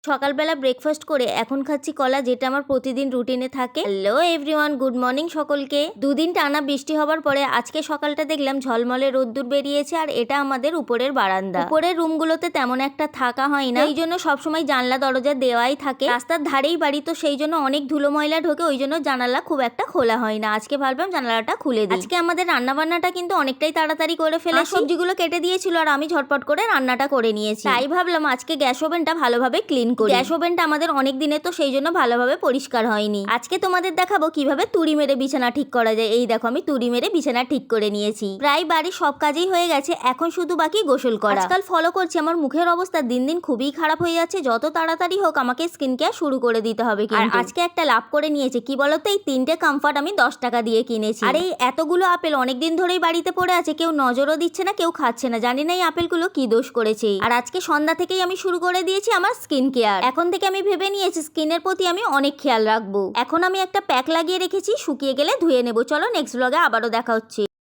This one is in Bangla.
সকালবেলা ব্রেকফাস্ট করে এখন খাচ্ছি কলা, যেটা আমার প্রতিদিন রুটিনে থাকে। হ্যালো এভরিওয়ান, গুড মর্নিং সকলকে। দুদিন টানা বৃষ্টি হবার পরে আজকে সকালটা দেখলাম ঝলমলে রোদ্দুর বেরিয়েছে, আর এটা আমাদের উপরের বারান্দা। উপরের রুমগুলোতে তেমন একটা থাকা হয় না, এই জন্য সবসময় জানলা দরজা দেওয়াই থাকে। রাস্তার ধারেই বাড়ি, তো সেই জন্য অনেক ধুলো ময়লা ঢোকে, ওই জন্য জানালা খুব একটা খোলা হয় না। আজকে ভাবলাম জানালাটা খুলে দিই। আজকে আমাদের রান্না বান্নাটা কিন্তু অনেকটাই তাড়াতাড়ি করে ফেলেছি। সবজিগুলো কেটে দিয়েছিল আর আমি ঝটপট করে রান্নাটা করে নিয়েছি। তাই ভাবলাম আজকে গ্যাস ওভেনটা ভালোভাবে ক্লিন করি। গ্যাস ওভেনটা আমাদের অনেক দিনে, তো সেই জন্য ভালোভাবে পরিষ্কার হয়নি। আজকে তোমাদের দেখাবো কিভাবে তুড়ি মেরে বিছানা ঠিক করা যায়। এই দেখো, আমি তুড়ি মেরে বিছানা ঠিক করে নিয়েছি। প্রায় বাড়ির সব কাজই হয়ে গেছে, এখন শুধু বাকি গোসল করা। আজকাল ফলো করছি, আমার মুখের অবস্থা দিন দিন খুবই খারাপ হয়ে যাচ্ছে। যত তাড়াতাড়ি হোক আমাকে স্কিন কেয়ার শুরু করে দিতে হবে। আর আজকে একটা লাভ করে নিয়েছে, কি বলতো, এই 3টে কমফর্ট আমি 10 টাকা দিয়ে কিনেছি। আর এই এতগুলো আপেল অনেকদিন ধরেই বাড়িতে পড়ে আছে, কেউ নজরও দিচ্ছে না, কেউ খাচ্ছে না। জানি না এই আপেলগুলো কি দোষ করেছে। আর আজকে সন্ধ্যা থেকেই আমি শুরু করে দিয়েছি আমার স্কিন কেয়ার। এখন থেকে আমি ভেবে নিয়েছি স্কিনের প্রতি আমি অনেক খেয়াল রাখবো। এখন আমি একটা প্যাক লাগিয়ে রেখেছি, শুকিয়ে গেলে ধুয়ে নেবো। চলো নেক্সট ব্লগে আবারও দেখা হচ্ছে।